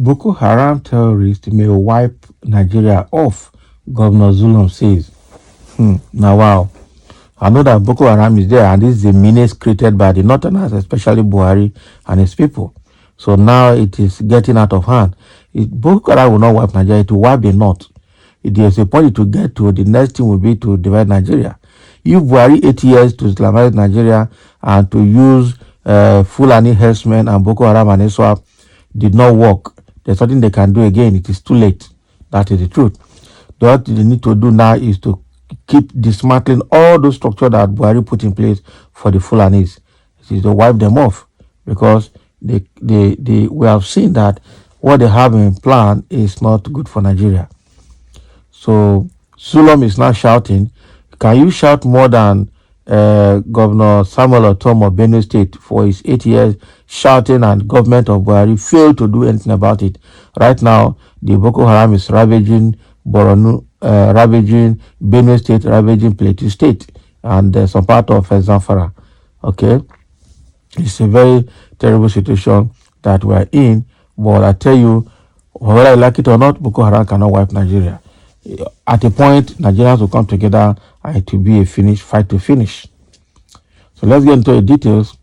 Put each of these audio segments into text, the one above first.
Boko Haram terrorists may wipe Nigeria off, Governor ZULUM says. Now, wow. I know that Boko Haram is there, and this is a menace created by the Northerners, especially Buhari and his people. So now it is getting out of hand. Boko Haram will not wipe Nigeria, it will wipe the North. There's a point to get to. The next thing will be to divide Nigeria. If Buhari 8 years to Islamize Nigeria and to use Fulani herdsmen and Boko Haram and ISWAP did not work, there's nothing they can do again. It is too late. That is the truth. What they need to do now is to keep dismantling all those structures that Buhari put in place for the Fulanis. It is to wipe them off, because we have seen that what they have in plan is not good for Nigeria. So ZULUM is now shouting. Can you shout more than Governor Samuel Otom of Benue State for his 8 years shouting, and government of Buhari failed to do anything about it? Right now, the Boko Haram is ravaging Borno, ravaging Benue State, ravaging Plateau State, and some part of Zamfara. Okay, it's a very terrible situation that we are in. But I tell you, whether I like it or not, Boko Haram cannot wipe Nigeria. At a point, Nigerians will come together and it will be a fight to finish. So let's get into the details.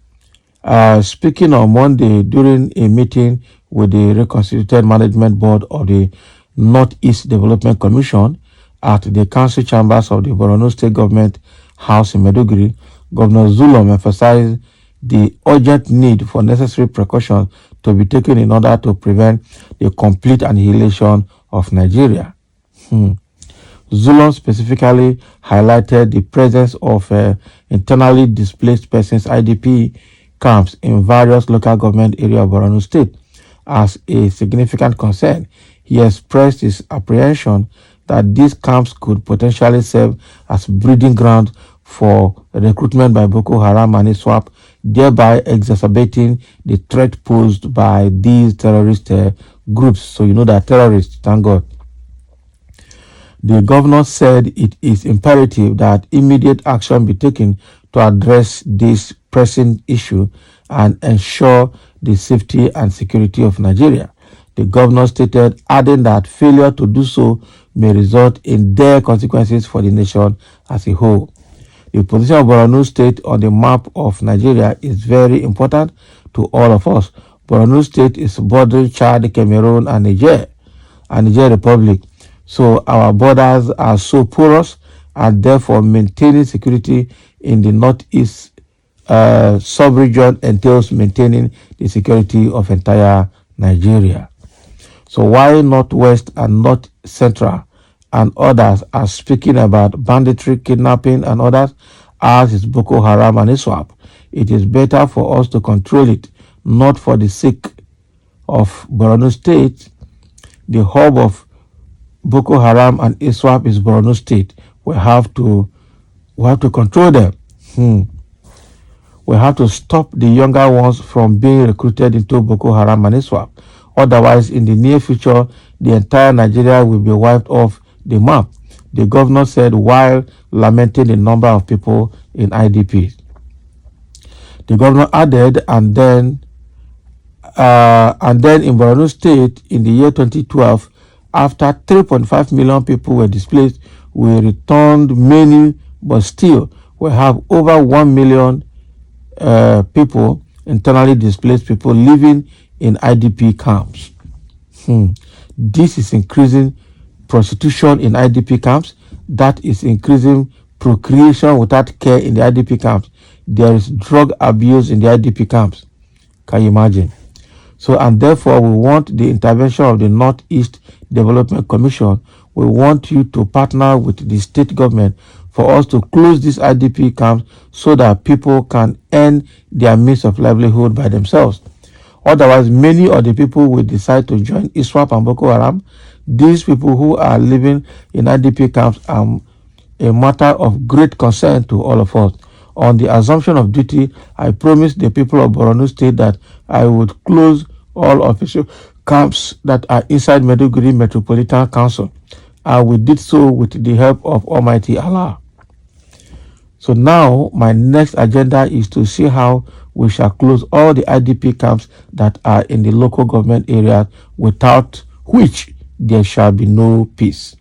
Speaking on Monday during a meeting with the reconstituted management board of the Northeast Development Commission at the council chambers of the Borno State Government House in Maiduguri, Governor ZULUM emphasized the urgent need for necessary precautions to be taken in order to prevent the complete annihilation of Nigeria. ZULUM specifically highlighted the presence of internally displaced persons IDP camps in various local government areas of Borno State as a significant concern. He expressed his apprehension that these camps could potentially serve as breeding grounds for recruitment by Boko Haram and ISWAP, thereby exacerbating the threat posed by these terrorist groups. So you know that terrorists, thank God. The governor said it is imperative that immediate action be taken to address this pressing issue and ensure the safety and security of Nigeria. The governor stated, adding that failure to do so may result in dire consequences for the nation as a whole. The position of Borno State on the map of Nigeria is very important to all of us. Borno State is bordering Chad, Cameroon, and Niger Republic. So our borders are so porous, and therefore maintaining security in the northeast sub-region entails maintaining the security of entire Nigeria. So while Northwest and North Central and others are speaking about banditry, kidnapping, and others, as is Boko Haram and ISWAP, it is better for us to control it, not for the sake of Borno State. The hub of Boko Haram and ISWAP is Borno State. We have to control them. We have to stop the younger ones from being recruited into Boko Haram and ISWAP. Otherwise, in the near future, the entire Nigeria will be wiped off the map, the governor said while lamenting the number of people in IDPs. The governor added, and then in Borno State in the year 2012, after 3.5 million people were displaced, we returned many, but still we have over 1 million people, internally displaced people, living in IDP camps. This is increasing prostitution in IDP camps. That is increasing procreation without care in the IDP camps. There is drug abuse in the IDP camps. Can you imagine? So, and therefore, we want the intervention of the Northeast Development Commission. We want you to partner with the state government for us to close these IDP camps so that people can earn their means of livelihood by themselves. Otherwise, many of the people will decide to join ISWAP and Boko Haram. These people who are living in IDP camps are a matter of great concern to all of us. On the assumption of duty, I promised the people of Borno State that I would close all official camps that are inside Maiduguri Metropolitan Council. And we did so with the help of Almighty Allah. So now my next agenda is to see how we shall close all the IDP camps that are in the local government areas, without which there shall be no peace.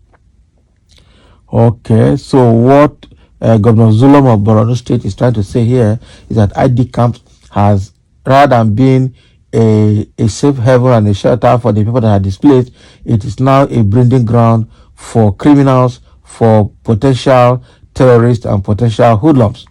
Okay, so what Governor ZULUM of Borno State is trying to say here is that ID camps has, rather than being a safe haven and a shelter for the people that are displaced, it is now a breeding ground for criminals, for potential terrorists and potential hoodlums.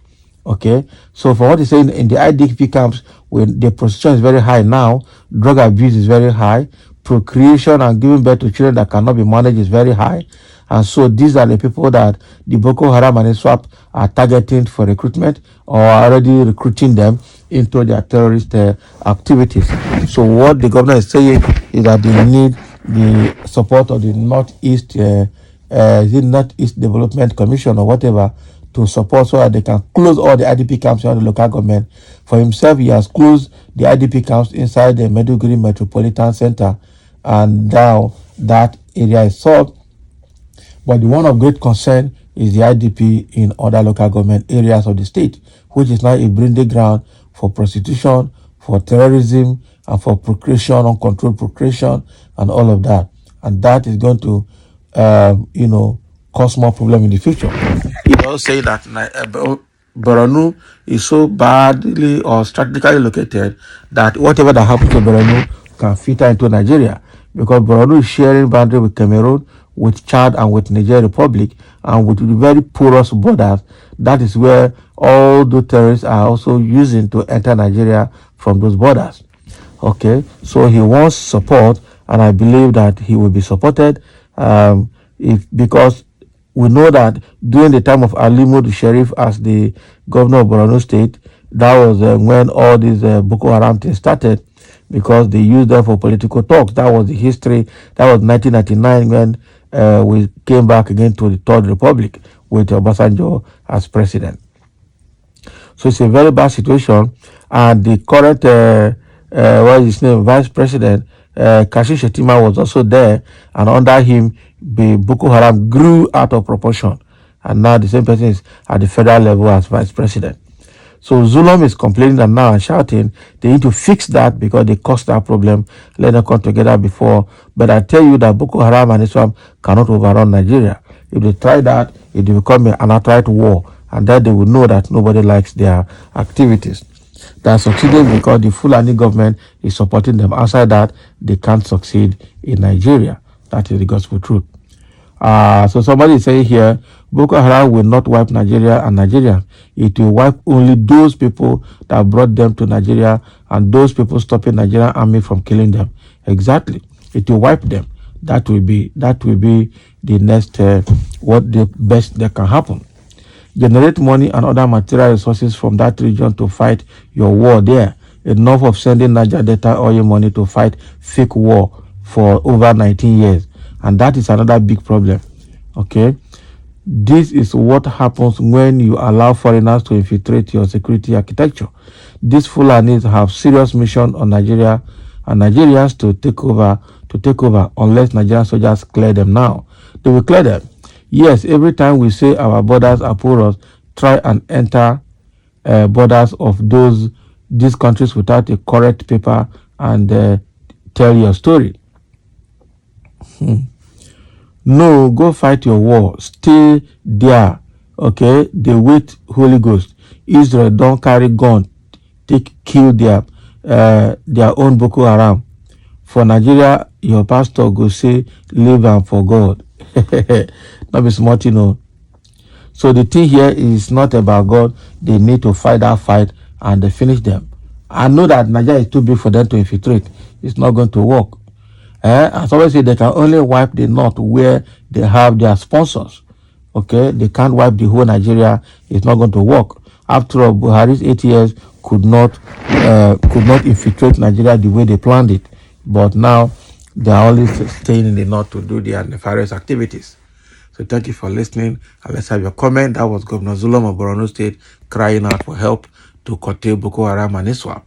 Okay, so for what he's saying, in the IDP camps, when the prostitution is very high now, drug abuse is very high, procreation and giving birth to children that cannot be managed is very high. And so these are the people that the Boko Haram and ISWAP are targeting for recruitment, or are already recruiting them into their terrorist activities. So what the governor is saying is that they need the support of the Northeast Development Commission or whatever to support, so that they can close all the IDP camps in the local government. For himself, he has closed the IDP camps inside the Maiduguri Metropolitan Center, and now that area is solved. But the one of great concern is the IDP in other local government areas of the state, which is now a breeding ground for prostitution, for terrorism, and for procreation, uncontrolled procreation, and all of that. And that is going to, cause more problem in the future. He also say that Borno is so badly or strategically located that whatever that happens to Borno can filter into Nigeria, because Borno is sharing boundary with Cameroon, with Chad, and with Niger Republic, and with very porous borders. That is where all the terrorists are also using to enter Nigeria from those borders. Okay, so he wants support, and I believe that he will be supported, because we know that during the time of Alimud Sheriff as the governor of Borno State, that was when all these Boko Haram things started, because they used them for political talks. That was the history. That was 1999 when we came back again to the Third Republic with Obasanjo as president. So it's a very bad situation, and the current what is his name, vice president Kashi Shetima was also there, and under him the Boko Haram grew out of proportion, and now the same person is at the federal level as vice president. So ZULUM is complaining and now and shouting they need to fix that because they caused that problem. Let them come together before. But I tell you that Boko Haram and Islam cannot overrun Nigeria. If they try that, it will become an outright war, and then they will know that nobody likes their activities. They are succeeding because the Fulani government is supporting them. Outside that, they can't succeed in Nigeria. That is the gospel truth. So somebody is saying here, Boko Haram will not wipe Nigeria and Nigerians. It will wipe only those people that brought them to Nigeria, and those people stopping Nigerian army from killing them. Exactly. It will wipe them. That will be the next, what the best that can happen. Generate money and other material resources from that region to fight your war there. Enough of sending Niger Delta oil money to fight fake war for over 19 years. And that is another big problem. Okay, this is what happens when you allow foreigners to infiltrate your security architecture. These Fulanis have serious mission on Nigeria and Nigerians to take over unless Nigerian soldiers clear them now. They will clear them. Yes, every time we say our borders are porous, try and enter borders of these countries without a correct paper and tell your story. No, go fight your war. Stay there. Okay, they wait Holy Ghost. Israel don't carry gun. Kill their own Boko Haram. For Nigeria, your pastor go say, live and for God. Not be smart, So the thing here is not about God. They need to fight that fight and they finish them. I know that Nigeria is too big for them to infiltrate. It's not going to work. As always say, they can only wipe the north where they have their sponsors. Okay, they can't wipe the whole Nigeria. It's not going to work. After all, Buhari's 8 years could not infiltrate Nigeria the way they planned it. But now they are only staying in the north to do their nefarious activities. So thank you for listening. And let's have your comment. That was Governor ZULUM of Borno State crying out for help to curtail Boko Haram and ISWAP.